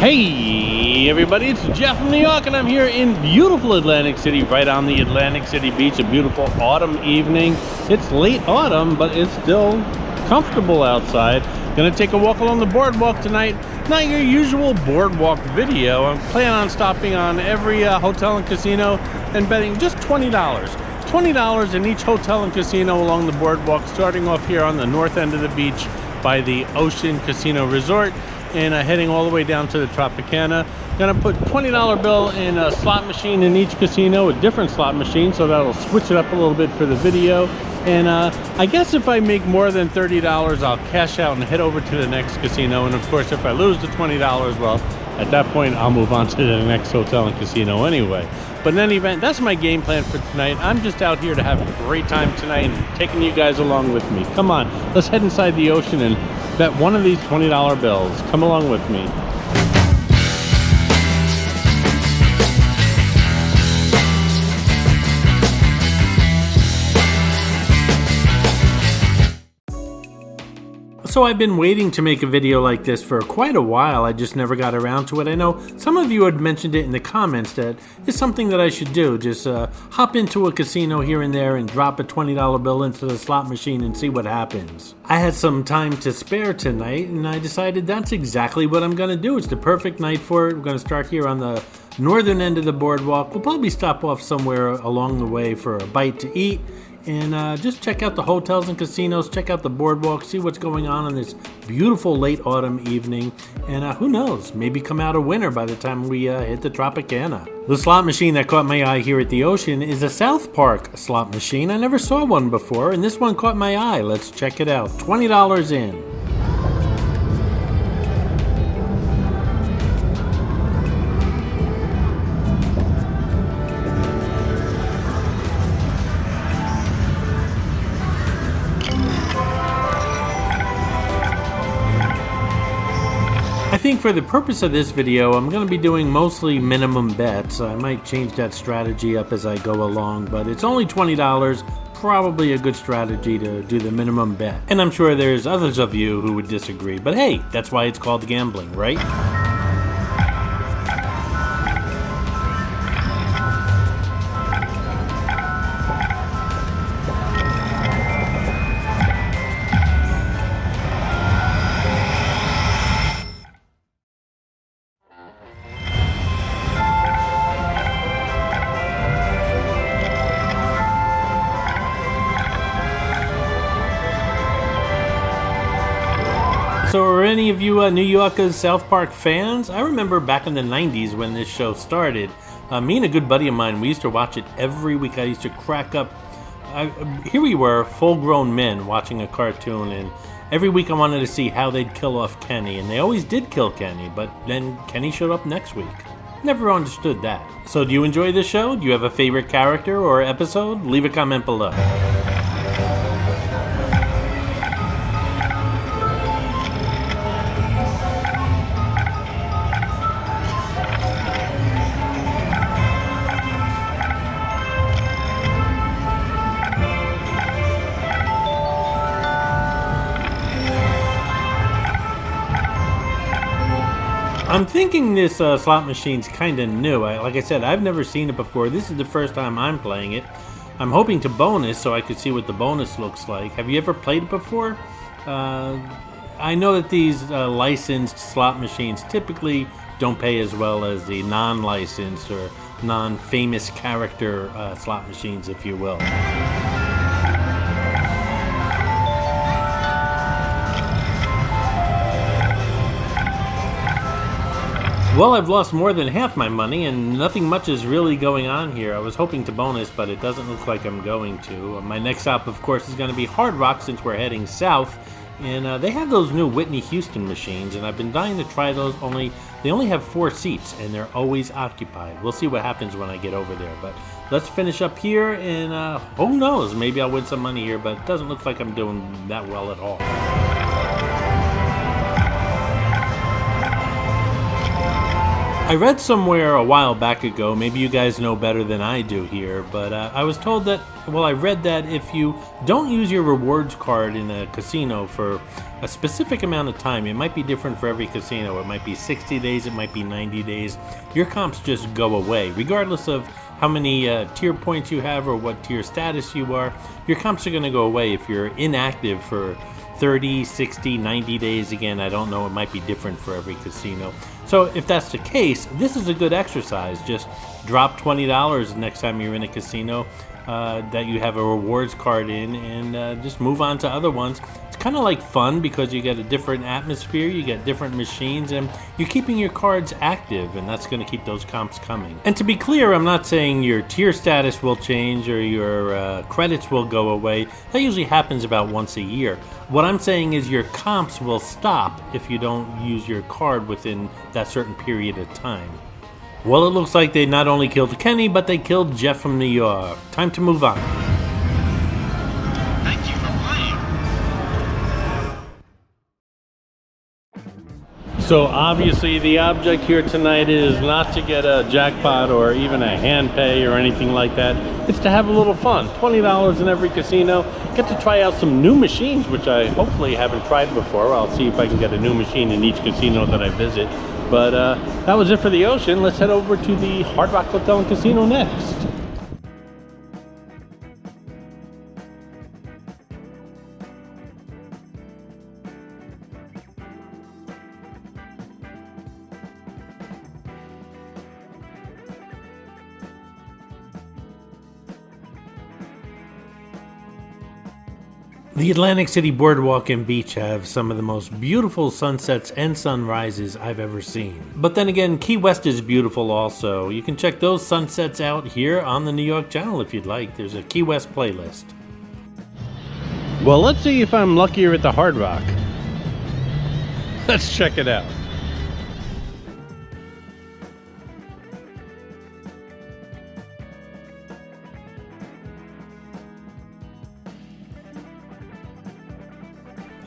Hey everybody, it's Jeff from New York and I'm here in beautiful Atlantic City, right on the Atlantic City beach. A beautiful autumn evening. It's late autumn, but it's still comfortable outside. Gonna take a walk along the boardwalk tonight. Not your usual boardwalk video. I'm planning on stopping on every hotel and casino and betting just $20. $20 in each hotel and casino along the boardwalk, starting off here on the north end of the beach by the Ocean Casino Resort, and heading all the way down to the Tropicana. Gonna put $20 bill in a slot machine in each casino, a different slot machine, so that'll switch it up a little bit for the video. And I guess if I make more than $30, I'll cash out and head over to the next casino. And of course, if I lose the $20, well, at that point, I'll move on to the next hotel and casino anyway. But in any event, that's my game plan for tonight. I'm just out here to have a great time tonight and taking you guys along with me. Come on, let's head inside the ocean and bet one of these $20 bills. Come along with me. So I've been waiting to make a video like this for quite a while. I just never got around to it. I know some of you had mentioned it in the comments that it's something that I should do. Just hop into a casino here and there and drop a $20 bill into the slot machine and see what happens. I had some time to spare tonight and I decided that's exactly what I'm going to do. It's the perfect night for it. We're going to start here on the northern end of the boardwalk. We'll probably stop off somewhere along the way for a bite to eat. And just check out the hotels and casinos, check out the boardwalk, see what's going on this beautiful late autumn evening. And who knows, maybe come out a winner by the time we hit the Tropicana. The slot machine that caught my eye here at the ocean is a South Park slot machine. I never saw one before, and this one caught my eye. Let's check it out. $20 in. I think for the purpose of this video, I'm going to be doing mostly minimum bets. I might change that strategy up as I go along, but it's only $20, probably a good strategy to do the minimum bet. And I'm sure there's others of you who would disagree, but hey, that's why it's called gambling, right? So are any of you New Yorkers South Park fans? I remember back in the 90s when this show started, me and a good buddy of mine, we used to watch it every week. I used to crack up. Here we were, full-grown men watching a cartoon, and every week I wanted to see how they'd kill off Kenny, and they always did kill Kenny, but then Kenny showed up next week. Never understood that. So do you enjoy this show? Do you have a favorite character or episode? Leave a comment below. I'm thinking this slot machine's kind of new. Like I said, I've never seen it before. This is the first time I'm playing it. I'm hoping to bonus so I could see what the bonus looks like. Have you ever played it before? I know that these licensed slot machines typically don't pay as well as the non-licensed or non-famous character slot machines, if you will. Well, I've lost more than half my money and nothing much is really going on here. I was hoping to bonus, but it doesn't look like I'm going to. My next stop, of course, is going to be Hard Rock since we're heading south. And they have those new Whitney Houston machines, and I've been dying to try those, only they only have 4 seats, and they're always occupied. We'll see what happens when I get over there, but let's finish up here, and who knows, maybe I'll win some money here, but it doesn't look like I'm doing that well at all. I read somewhere a while back ago, maybe you guys know better than I do here, but I was told that, well, I read that if you don't use your rewards card in a casino for a specific amount of time, it might be different for every casino. It might be 60 days, it might be 90 days. Your comps just go away, regardless of how many tier points you have or what tier status you are. Your comps are going to go away if you're inactive for 30, 60, 90 days. Again, I don't know, it might be different for every casino. So if that's the case, this is a good exercise. Just drop $20 next time you're in a casino that you have a rewards card in, and just move on to other ones. It's kind of like fun because you get a different atmosphere, you get different machines, and you're keeping your cards active, and that's going to keep those comps coming. And to be clear, I'm not saying your tier status will change or your credits will go away. That usually happens about once a year. What I'm saying is your comps will stop if you don't use your card within that certain period of time. Well, it looks like they not only killed Kenny, but they killed Jeff from New York. Time to move on. Thank you for playing. So obviously the object here tonight is not to get a jackpot or even a hand pay or anything like that. It's to have a little fun. $20 in every casino. Get to try out some new machines, which I hopefully haven't tried before. I'll see if I can get a new machine in each casino that I visit. But that was it for the ocean. Let's head over to the Hard Rock Hotel and Casino next. The Atlantic City Boardwalk and Beach have some of the most beautiful sunsets and sunrises I've ever seen. But then again, Key West is beautiful also. You can check those sunsets out here on the New York channel if you'd like. There's a Key West playlist. Well, let's see if I'm luckier at the Hard Rock. Let's check it out.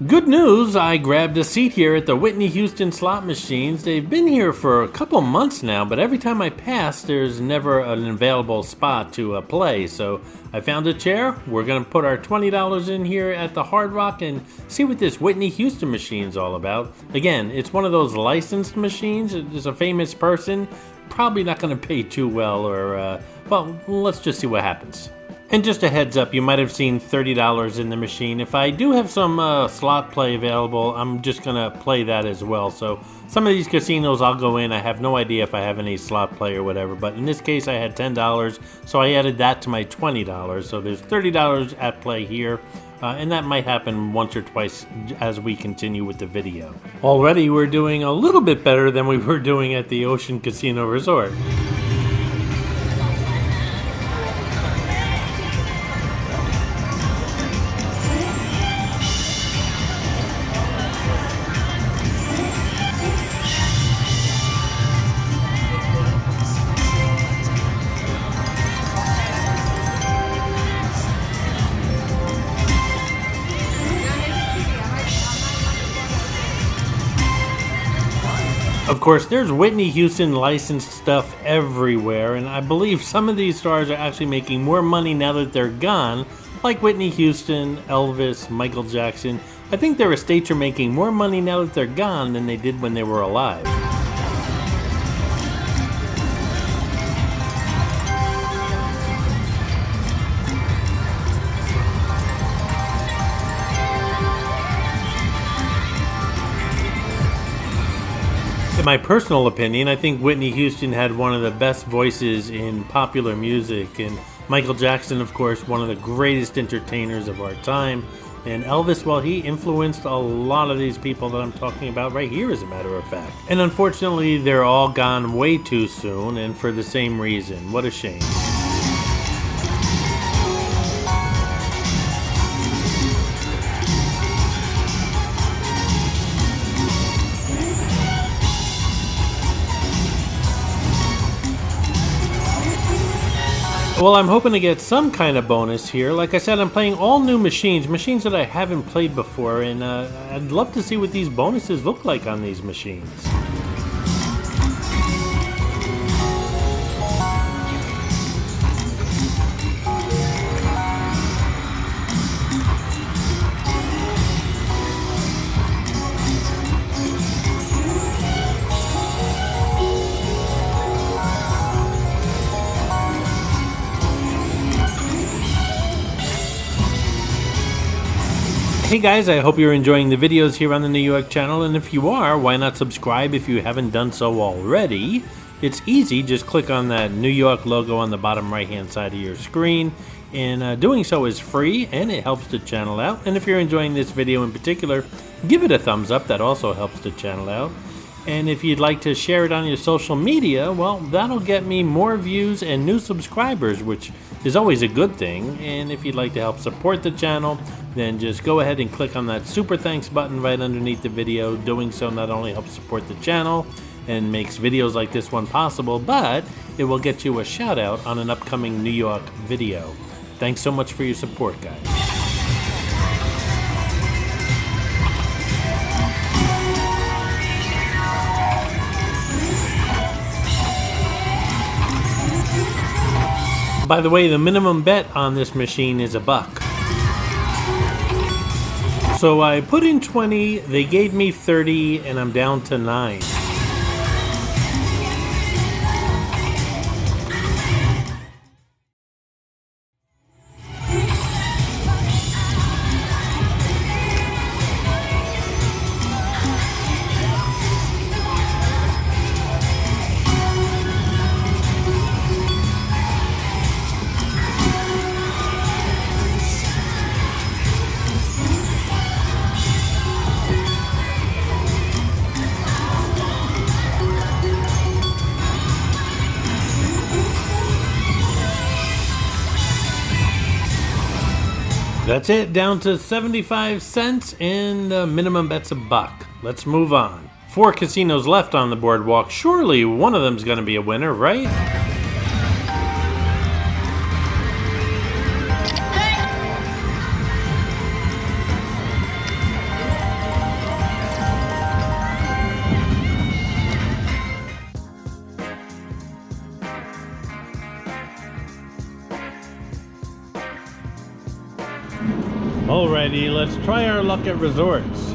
Good news, I grabbed a seat here at the Whitney Houston slot machines. They've been here for a couple months now, but every time I pass, there's never an available spot to play. So I found a chair. We're going to put our $20 in here at the Hard Rock and see what this Whitney Houston machine's all about. Again, it's one of those licensed machines. It's a famous person. Probably not going to pay too well, or, well, let's just see what happens. And just a heads up, you might have seen $30 in the machine. If I do have some slot play available, I'm just going to play that as well. So some of these casinos I'll go in, I have no idea if I have any slot play or whatever. But in this case, I had $10, so I added that to my $20. So there's $30 at play here. And that might happen once or twice as we continue with the video. Already we're doing a little bit better than we were doing at the Ocean Casino Resort. Of course, there's Whitney Houston licensed stuff everywhere, and I believe some of these stars are actually making more money now that they're gone, like Whitney Houston, Elvis, Michael Jackson. I think their estates are making more money now that they're gone than they did when they were alive. In my personal opinion, I think Whitney Houston had one of the best voices in popular music, and Michael Jackson, of course, one of the greatest entertainers of our time, and Elvis, well, he influenced a lot of these people that I'm talking about right here, as a matter of fact. And unfortunately, they're all gone way too soon, and for the same reason. What a shame. Well, I'm hoping to get some kind of bonus here. Like I said, I'm playing all new machines that I haven't played before, and I'd love to see what these bonuses look like on these machines. Hey guys, I hope you're enjoying the videos here on the New York channel, and if you are, why not subscribe if you haven't done so already? It's easy, just click on that New York logo on the bottom right hand side of your screen, and doing so is free and it helps the channel out. And if you're enjoying this video in particular, give it a thumbs up, that also helps the channel out. And if you'd like to share it on your social media, well, that'll get me more views and new subscribers, which is always a good thing. And if you'd like to help support the channel, then just go ahead and click on that super thanks button right underneath the video. Doing so not only helps support the channel and makes videos like this one possible, but it will get you a shout out on an upcoming New York video. Thanks so much for your support, guys. By the way, the minimum bet on this machine is $1. So I put in 20, they gave me 30, and I'm down to 9. That's it, down to 75 cents, and minimum bet's $1. Let's move on. 4 casinos left on the boardwalk. Surely one of them's gonna be a winner, right? Alrighty, let's try our luck at resorts.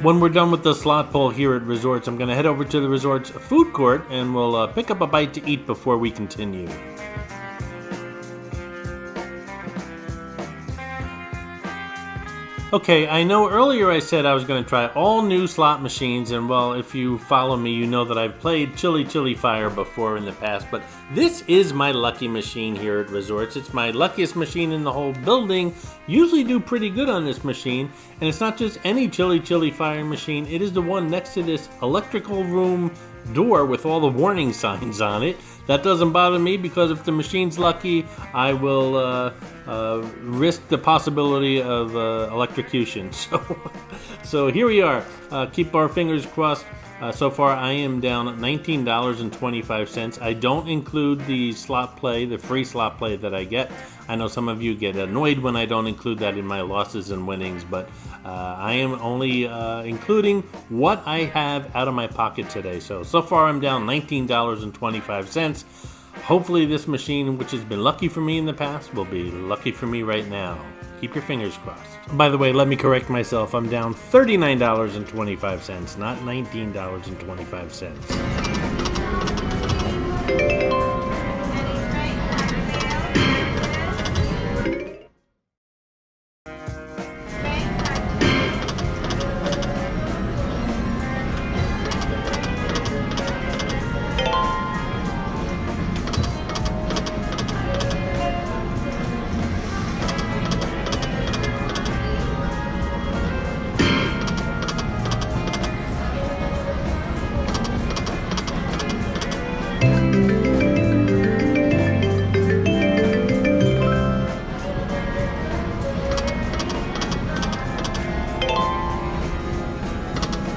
When we're done with the slot pull here at resorts, I'm going to head over to the resort's food court and we'll pick up a bite to eat before we continue. Okay, I know earlier I said I was going to try all new slot machines, and well, if you follow me, you know that I've played Chili Fire before in the past, but this is my lucky machine here at resorts. It's my luckiest machine in the whole building. Usually do pretty good on this machine, and it's not just any Chili Fire machine. It is the one next to this electrical room door with all the warning signs on it. That doesn't bother me because if the machine's lucky, I will risk the possibility of electrocution. So here we are. Keep our fingers crossed. So far, I am down at $19.25. I don't include the slot play, the free slot play that I get. I know some of you get annoyed when I don't include that in my losses and winnings, but I am only including what I have out of my pocket today. So far I'm down $19.25. Hopefully this machine, which has been lucky for me in the past, will be lucky for me right now. Keep your fingers crossed. By the way, let me correct myself. I'm down $39.25, not $19.25.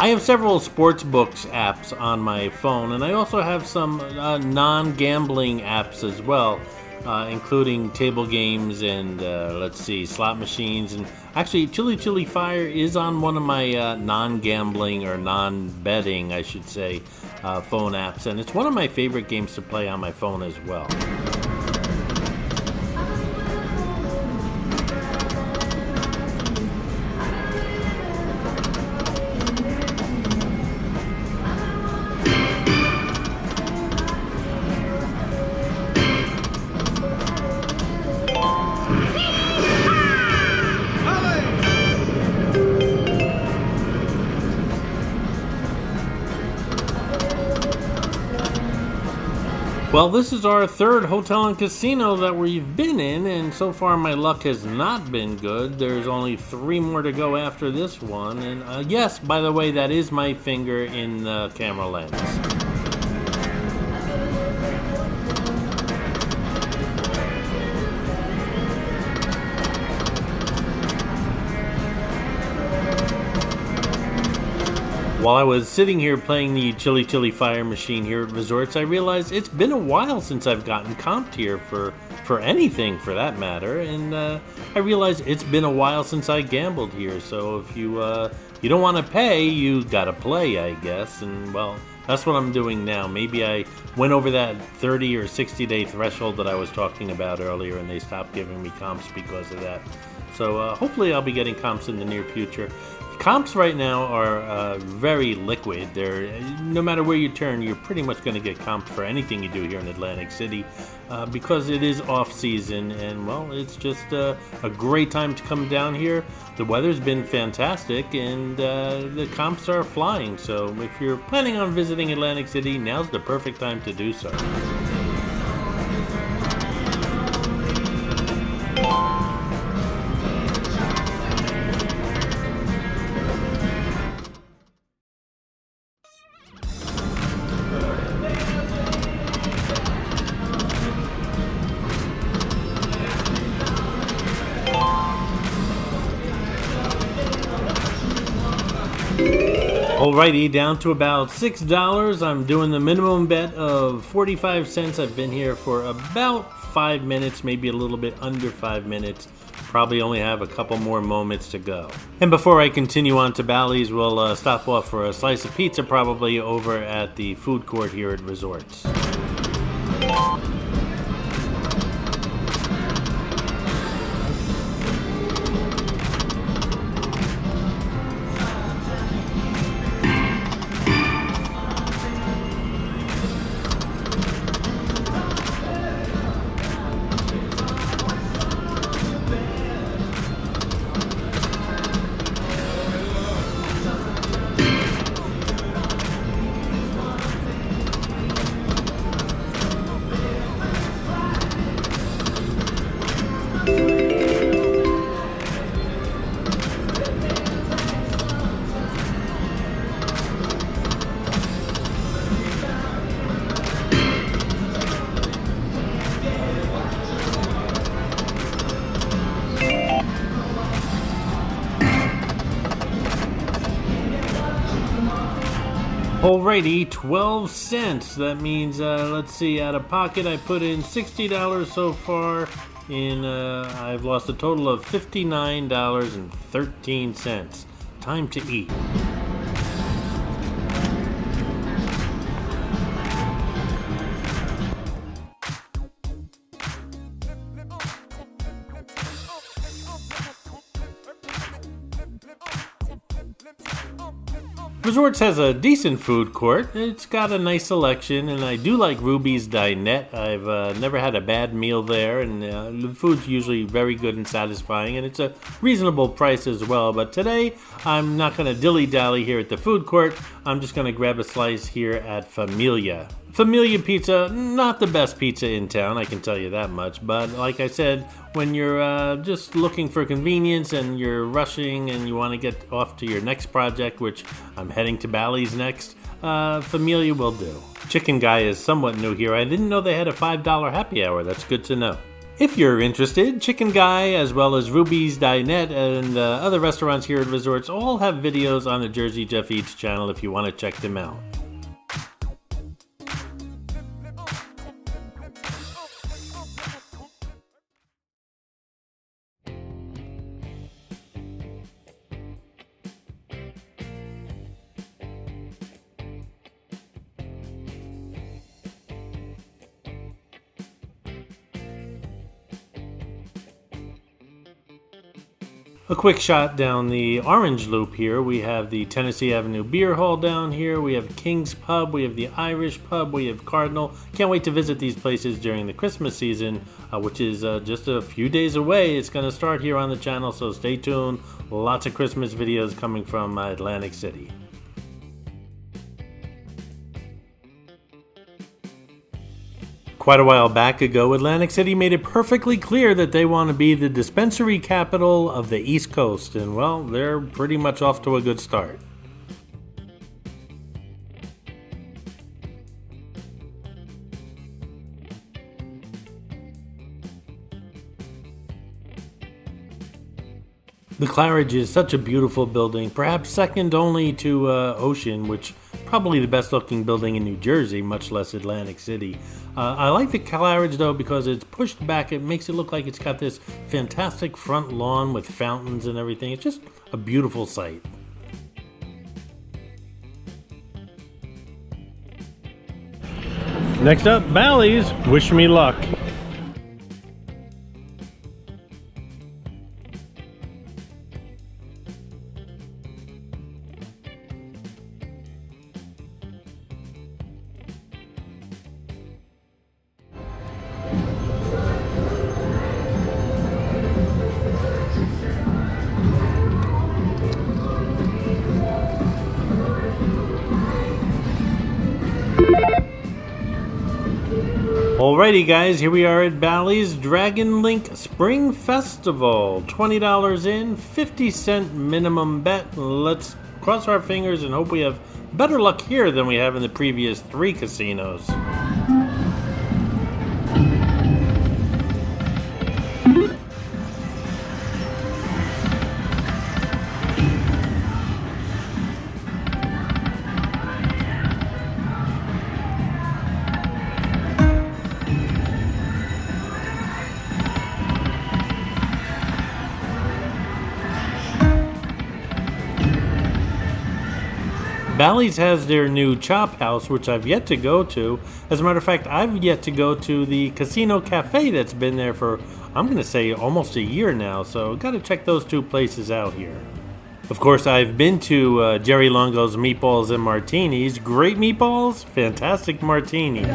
I have several sports books apps on my phone, and I also have some non-gambling apps as well, including table games and let's see, slot machines. And actually, Chili Fire is on one of my non-gambling or non-betting, I should say, phone apps, and it's one of my favorite games to play on my phone as well. Well, this is our third hotel and casino that we've been in, and so far my luck has not been good. There's only 3 more to go after this one, and yes, by the way, that is my finger in the camera lens. While I was sitting here playing the Chili Chili Fire machine here at Resorts, I realized it's been a while since I've gotten comped here for anything for that matter, and I realized it's been a while since I gambled here. So if you don't want to pay, you gotta play, I guess. And well, that's what I'm doing now. Maybe I went over that 30 or 60 day threshold that I was talking about earlier, and they stopped giving me comps because of that. So hopefully I'll be getting comps in the near future. Comps right now are very liquid. They're, no matter where you turn, you're pretty much going to get comped for anything you do here in Atlantic City because it is off season, and well, it's just a great time to come down here. The weather's been fantastic, and the comps are flying. So if you're planning on visiting Atlantic City, now's the perfect time to do so. Alrighty, down to about $6. I'm doing the minimum bet of 45 cents. I've been here for about 5 minutes, maybe a little bit under 5 minutes. Probably only have a couple more moments to go. And before I continue on to Bally's, we'll stop off for a slice of pizza, probably over at the food court here at Resorts. Alrighty, 12 cents. That means, let's see, out of pocket I put in $60 so far, and I've lost a total of $59.13. Time to eat. Resorts has a decent food court. It's got a nice selection, and I do like Ruby's Dinette. I've never had a bad meal there, and the food's usually very good and satisfying, and it's a reasonable price as well. But today, I'm not going to dilly-dally here at the food court. I'm just going to grab a slice here at Familia. Familia Pizza, not the best pizza in town, I can tell you that much. But like I said, when you're just looking for convenience and you're rushing and you want to get off to your next project, which I'm heading to Bally's next, Familia will do. Chicken Guy is somewhat new here. I didn't know they had a $5 happy hour. That's good to know. If you're interested, Chicken Guy, as well as Ruby's Dinette and other restaurants here at Resorts, all have videos on the Jersey Jeff Eats channel if you want to check them out. A quick shot down the Orange Loop here. We have the Tennessee Avenue Beer Hall down here. We have King's Pub. We have the Irish Pub. We have Cardinal. Can't wait to visit these places during the Christmas season, which is just a few days away. It's going to start here on the channel, so stay tuned. Lots of Christmas videos coming from Atlantic City. Quite a while back ago, Atlantic City made it perfectly clear that they want to be the dispensary capital of the East Coast, and well, they're pretty much off to a good start. The Claridge is such a beautiful building, perhaps second only to Ocean, which probably the best looking building in New Jersey, much less Atlantic City. I like the Claridge though because it's pushed back. It makes it look like it's got this fantastic front lawn with fountains and everything. It's just a beautiful sight. Next up, Bally's. Wish me luck. Alrighty guys, here we are at Bally's Dragon Link Spring Festival. $20 in, 50-cent minimum bet. Let's cross our fingers and hope we have better luck here than we have in the previous 3 casinos. Bally's has their new Chop House, which I've yet to go to. As a matter of fact, I've yet to go to the Casino Cafe that's been there for, I'm going to say, almost a year now. So got to check those 2 places out here. Of course, I've been to Jerry Longo's Meatballs and Martinis. Great meatballs, fantastic martinis.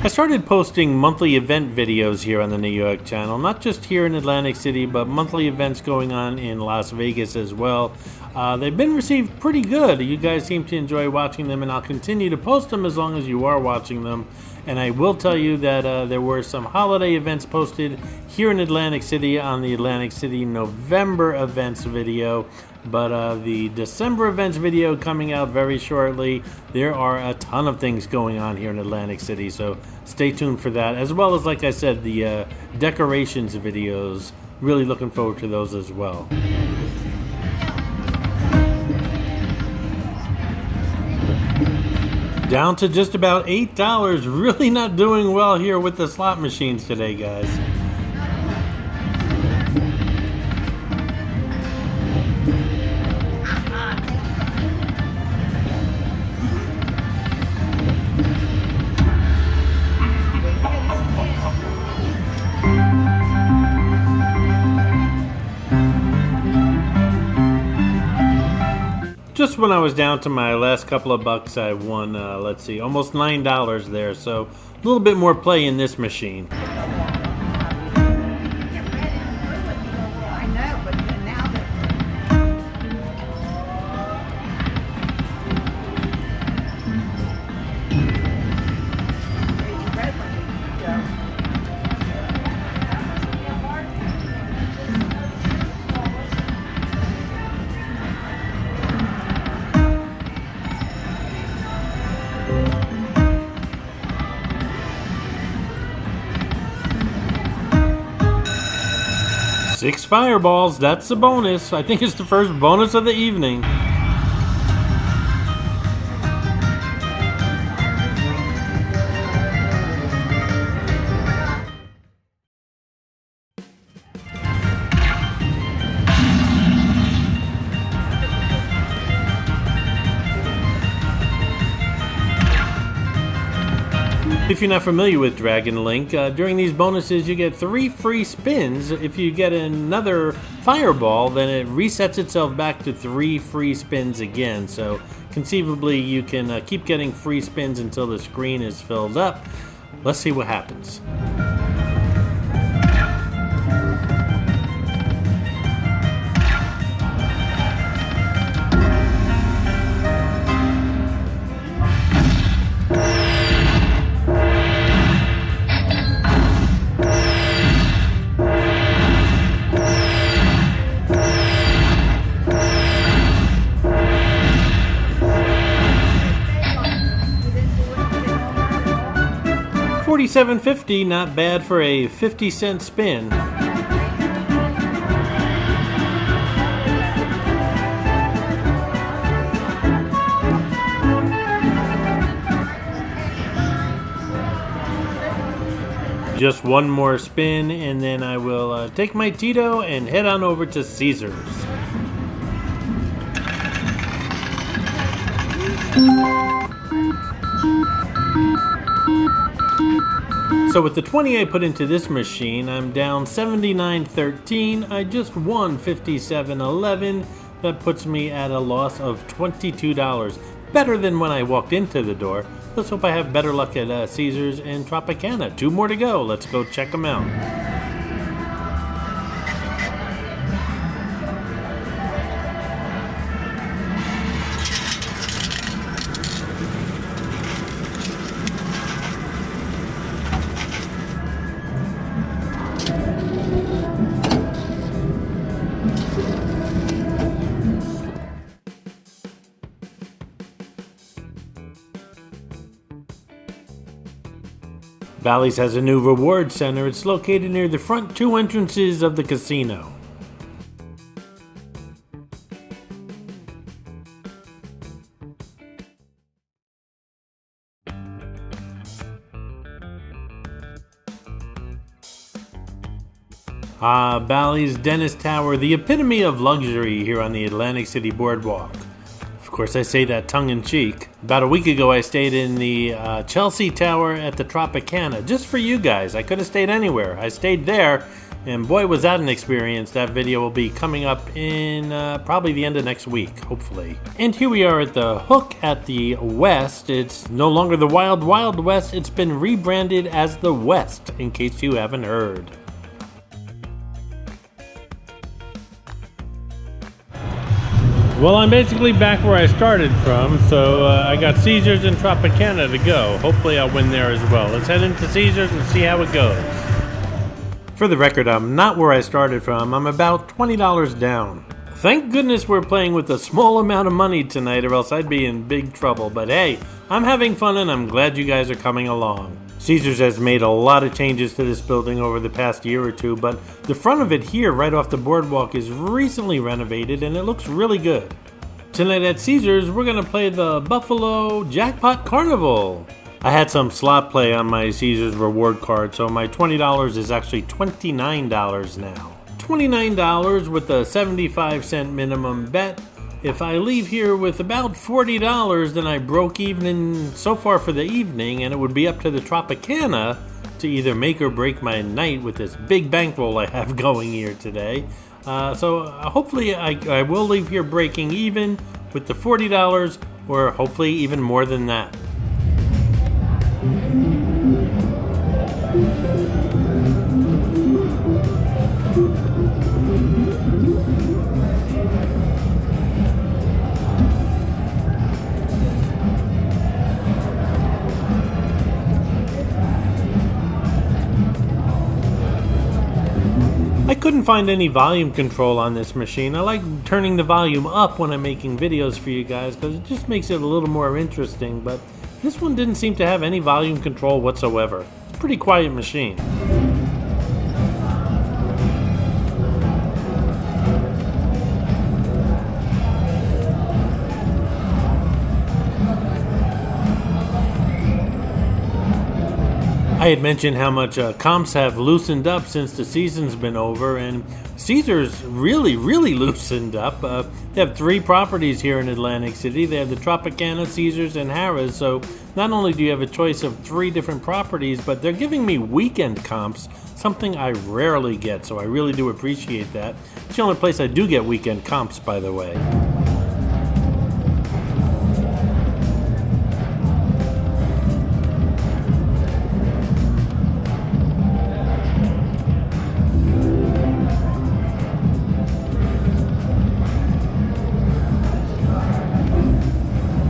I started posting monthly event videos here on the New York channel, not just here in Atlantic City, but monthly events going on in Las Vegas as well. They've been received pretty good. You guys seem to enjoy watching them, and I'll continue to post them as long as you are watching them. And I will tell you that there were some holiday events posted here in Atlantic City on the Atlantic City November events video. But the December events video coming out very shortly. There are a ton of things going on here in Atlantic City, so stay tuned for that. As well as, like I said, the decorations videos. Really looking forward to those as well. Down to just about $8. Really not doing well here with the slot machines today, guys. Just when I was down to my last couple of bucks, I won, let's see, almost $9 there. So a little bit more play in this machine. Six fireballs, that's a bonus. I think it's the first bonus of the evening. If you're not familiar with Dragon Link, during these bonuses you get 3 free spins. If you get another fireball, then it resets itself back to 3 free spins again. So conceivably you can keep getting free spins until the screen is filled up. Let's see what happens. $47.50, not bad for a 50-cent spin. Just one more spin and then I will take my Tito and head on over to Caesars. So with the 20 I put into this machine, I'm down $79.13. I just won $57.11. That puts me at a loss of $22. Better than when I walked into the door. Let's hope I have better luck at Caesars and Tropicana. 2 more to go. Let's go check them out. Bally's has a new reward center. It's located near the front 2 entrances of the casino. Bally's Dentist Tower, the epitome of luxury here on the Atlantic City Boardwalk. Of course, I say that tongue-in-cheek. About a week ago, I stayed in the Chelsea Tower at the Tropicana, just for you guys. I could have stayed anywhere. I stayed there, and boy, was that an experience. That video will be coming up in probably the end of next week, hopefully. And here we are at the Hook at the West. It's no longer the Wild Wild West. It's been rebranded as the West, in case you haven't heard. Well, I'm basically back where I started from, so I got Caesars and Tropicana to go. Hopefully I'll win there as well. Let's head into Caesars and see how it goes. For the record, I'm not where I started from. I'm about $20 down. Thank goodness we're playing with a small amount of money tonight, or else I'd be in big trouble. But hey, I'm having fun and I'm glad you guys are coming along. Caesars has made a lot of changes to this building over the past year or two, but the front of it here, right off the boardwalk, is recently renovated and it looks really good. Tonight at Caesars, we're going to play the Buffalo Jackpot Carnival. I had some slot play on my Caesars reward card, so my $20 is actually $29 now. $29 with a 75-cent minimum bet. If I leave here with about $40, then I broke even so far for the evening, and it would be up to the Tropicana to either make or break my night with this big bankroll I have going here today. So hopefully I will leave here breaking even with the $40, or hopefully even more than that. I couldn't find any volume control on this machine. I like turning the volume up when I'm making videos for you guys because it just makes it a little more interesting, but this one didn't seem to have any volume control whatsoever. It's a pretty quiet machine. I had mentioned how much comps have loosened up since the season's been over, and Caesars really loosened up. They have 3 properties here in Atlantic City. They have the Tropicana, Caesars, and Harrah's. So not only do you have a choice of 3 different properties, but they're giving me weekend comps, something I rarely get. So I really do appreciate that. It's the only place I do get weekend comps, by the way.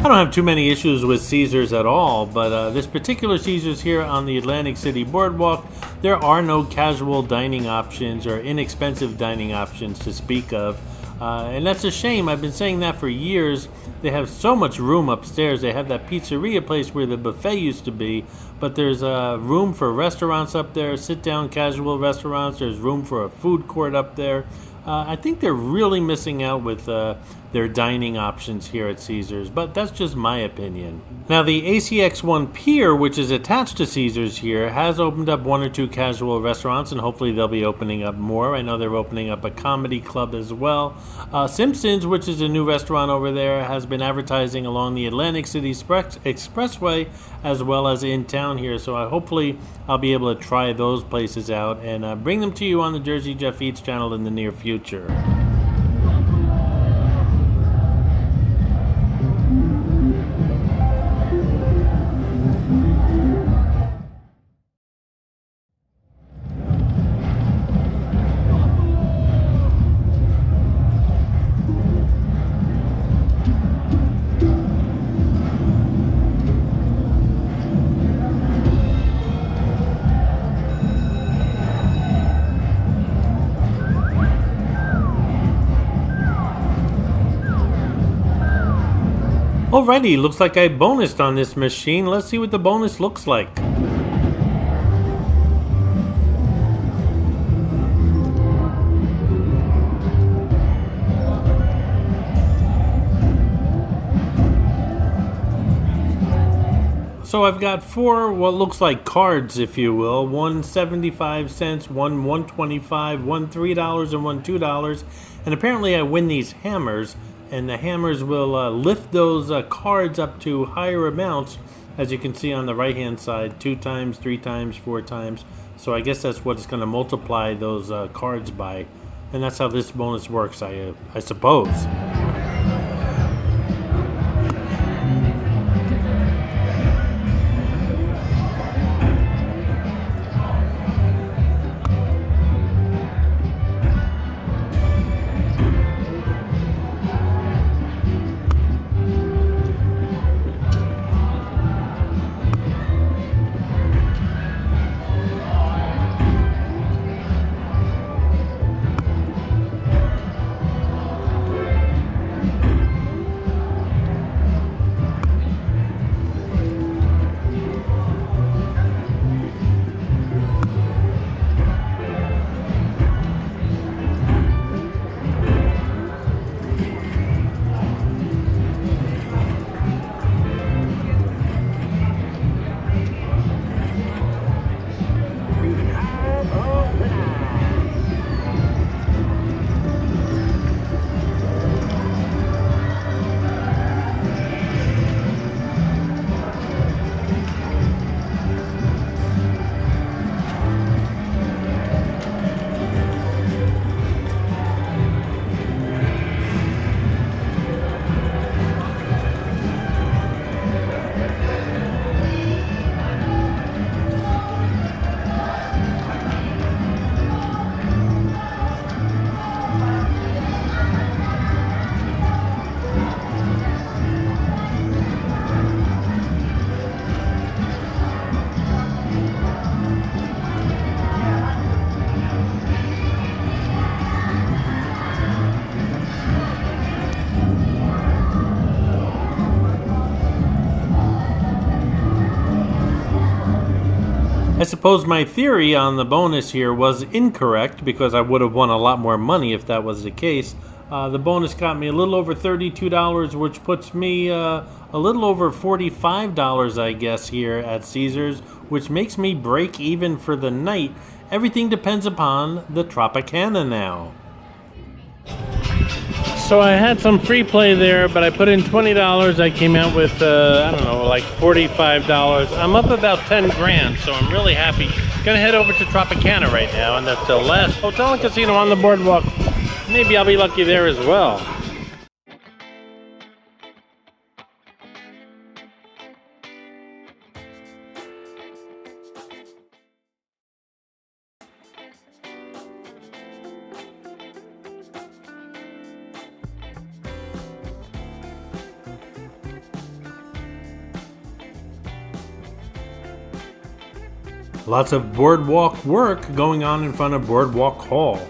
I don't have too many issues with Caesars at all, but this particular Caesars here on the Atlantic City Boardwalk, there are no casual dining options or inexpensive dining options to speak of. And that's a shame. I've been saying that for years. They have so much room upstairs. They have that pizzeria place where the buffet used to be, but there's room for restaurants up there, sit-down casual restaurants. There's room for a food court up there. I think they're really missing out with their dining options here at Caesars, but that's just my opinion. Now, the ACX1 Pier, which is attached to Caesars here, has opened up 1 or 2 casual restaurants, and hopefully they'll be opening up more. I know they're opening up a comedy club as well. Simpsons, which is a new restaurant over there, has been advertising along the Atlantic City Expressway as well as in town here, so hopefully I'll be able to try those places out and bring them to you on the Jersey Jeff Eats channel in the near future. Alrighty, looks like I bonused on this machine. Let's see what the bonus looks like. So I've got 4 what looks like cards, if you will. One 75 cents, one $1.25, one $3, and one $2. And apparently I win these hammers, and the hammers will lift those cards up to higher amounts, as you can see on the right hand side, 2 times, 3 times, 4 times. So I guess that's what it's going to multiply those cards by, and that's how this bonus works, I suppose. I suppose my theory on the bonus here was incorrect, because I would have won a lot more money if that was the case. The bonus got me a little over $32, which puts me a little over $45, I guess, here at Caesars, which makes me break even for the night. Everything depends upon the Tropicana now. So I had some free play there, but I put in $20. I came out with, I don't know, like $45. I'm up about 10 grand, so I'm really happy. Gonna head over to Tropicana right now, and that's the last hotel and casino on the boardwalk. Maybe I'll be lucky there as well. Lots of boardwalk work going on in front of Boardwalk Hall.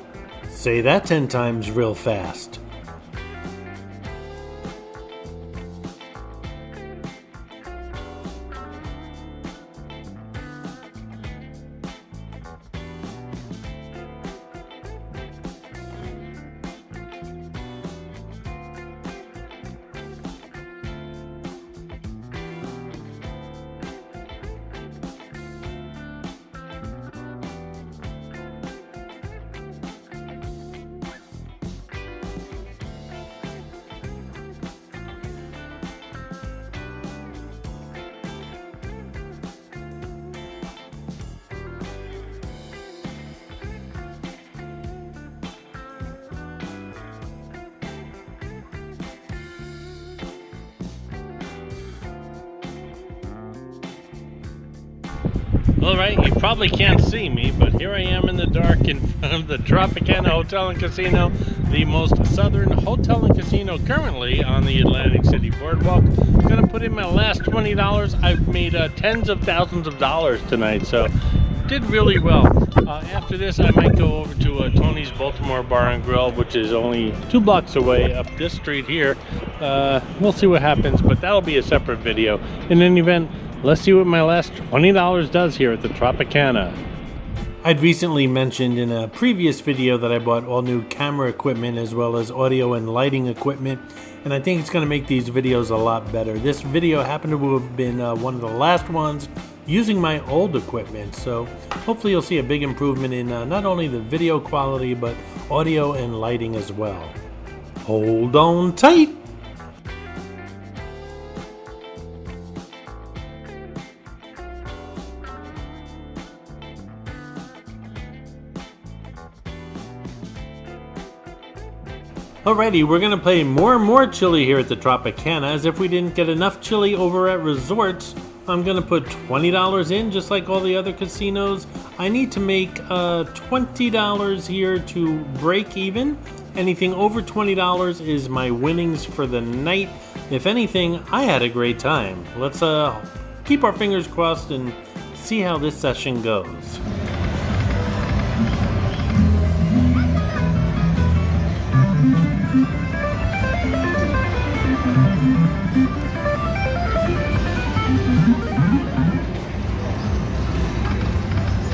Say that 10 times real fast. Alright, you probably can't see me, but here I am in the dark in front of the Tropicana Hotel and Casino, the most southern hotel and casino currently on the Atlantic City Boardwalk. I'm going to put in my last $20. I've made tens of thousands of dollars tonight, so did really well. After this, I might go over to Tony's Baltimore Bar and Grill, which is only 2 blocks away up this street here. We'll see what happens, but that'll be a separate video. In any event, let's see what my last $20 does here at the Tropicana. I'd recently mentioned in a previous video that I bought all new camera equipment as well as audio and lighting equipment, and I think it's going to make these videos a lot better. This video happened to have been one of the last ones using my old equipment, so hopefully you'll see a big improvement in not only the video quality but audio and lighting as well. Hold on tight! Alrighty, we're going to play more and more chili here at the Tropicana, as if we didn't get enough chili over at resorts. I'm going to put $20 in, just like all the other casinos. I need to make $20 here to break even. Anything over $20 is my winnings for the night. If anything, I had a great time. Let's keep our fingers crossed and see how this session goes.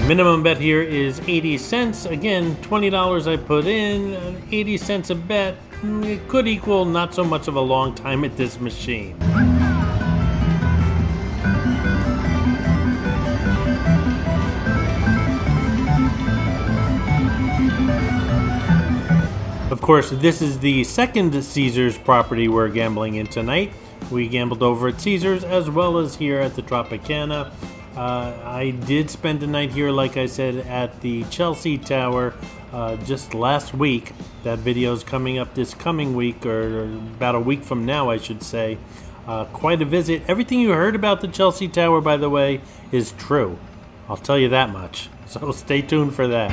Minimum bet here is 80 cents. Again, $20 I put in, 80 cents a bet. It could equal not so much of a long time at this machine. Of course, this is the second Caesars property we're gambling in tonight. We gambled over at Caesars as well as here at the Tropicana. I did spend the night here, like I said, at the Chelsea Tower just last week. That video is coming up this coming week, or about a week from now, I should say. Quite a visit. Everything you heard about the Chelsea Tower, by the way, is true. I'll tell you that much. So stay tuned for that.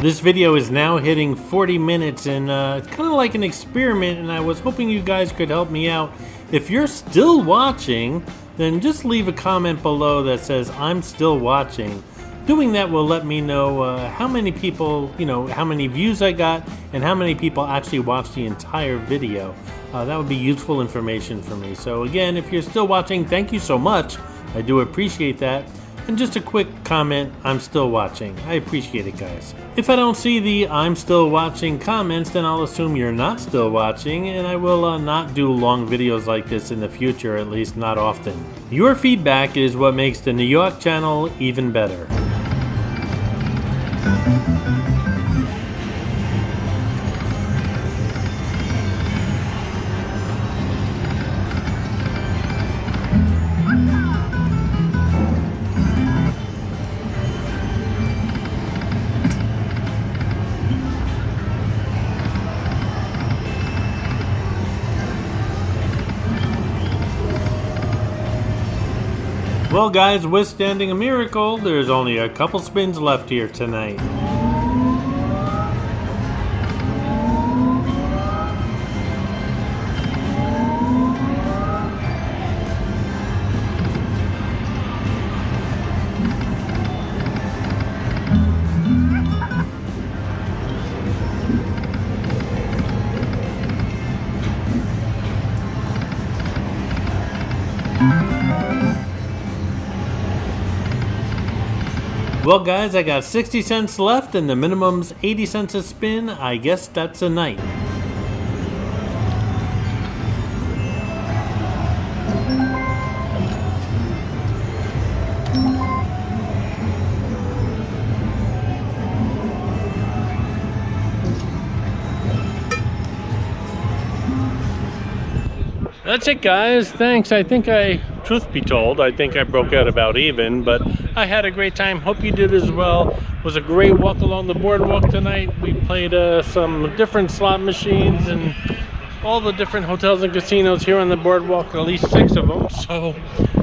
This video is now hitting 40 minutes, and it's kind of like an experiment, and I was hoping you guys could help me out. If you're still watching, then just leave a comment below that says I'm still watching. Doing that will let me know how many people, how many views I got and how many people actually watched the entire video. That would be useful information for me. So again, if you're still watching, thank you so much. I do appreciate that. And just a quick comment, I'm still watching. I appreciate it, guys. If I don't see the I'm still watching comments, then I'll assume you're not still watching, and I will not do long videos like this in the future, at least not often. Your feedback is what makes the New York channel even better. Well guys, withstanding a miracle, there's only a couple spins left here tonight. Well guys, I got 60 cents left and the minimum's 80 cents a spin. I guess that's a night. That's it, guys. Thanks. Truth be told, I think I broke out about even, but I had a great time. Hope you did as well. It was a great walk along the boardwalk tonight. We played some different slot machines and all the different hotels and casinos here on the boardwalk, at least 6 of them. So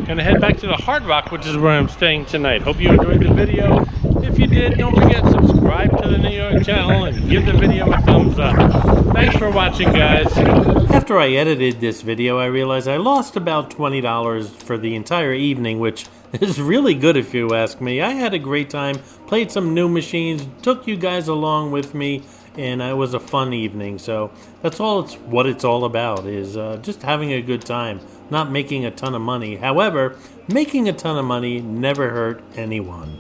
gonna head back to the Hard Rock, which is where I'm staying tonight. Hope you enjoyed the video. If you did, don't forget to subscribe to the New York channel and give the video a thumbs up. Thanks for watching, guys. After I edited this video, I realized I lost about $20 for the entire evening, which is really good if you ask me. I had a great time, played some new machines, took you guys along with me, and it was a fun evening. So that's what it's all about, is just having a good time, not making a ton of money. However, making a ton of money never hurt anyone.